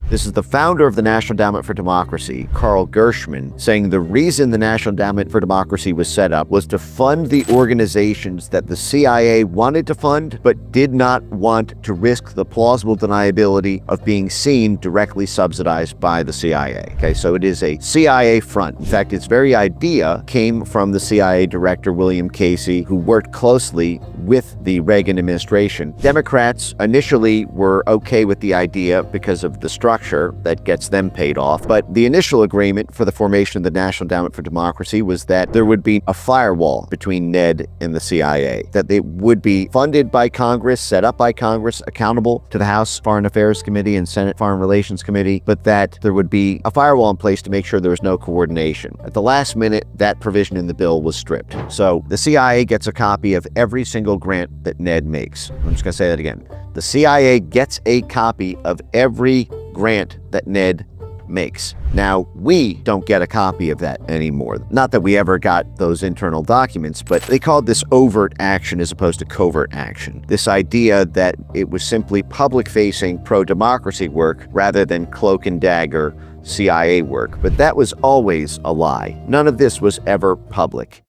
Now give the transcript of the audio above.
This is the founder of the National Endowment for Democracy, Carl Gershman, saying the reason the National Endowment for Democracy was set up was to fund the organizations that the CIA wanted to fund, but did not want to risk the plausible deniability of being seen directly subsidized by the CIA. Okay, so it is a CIA front. In fact, its very idea came from the CIA director, William Casey, who worked closely with the Reagan administration. Democrats initially were okay with the idea because of the structure that gets them paid off, but the initial agreement for the formation of the National Endowment for Democracy was that there would be a firewall between NED and the CIA, that they would be funded by Congress, set up by Congress, accountable to the House Foreign Affairs Committee and Senate Foreign Relations Committee, but that there would be a firewall in place to make sure there was no coordination. At the last minute, that provision in the bill was stripped. So the CIA gets a copy of every single grant that NED makes. I'm just going to say that again. The CIA gets a copy of every grant that NED makes. Now, we don't get a copy of that anymore. Not that we ever got those internal documents, but they called this overt action as opposed to covert action. This idea that it was simply public-facing pro-democracy work rather than cloak and dagger CIA work. But that was always a lie. None of this was ever public.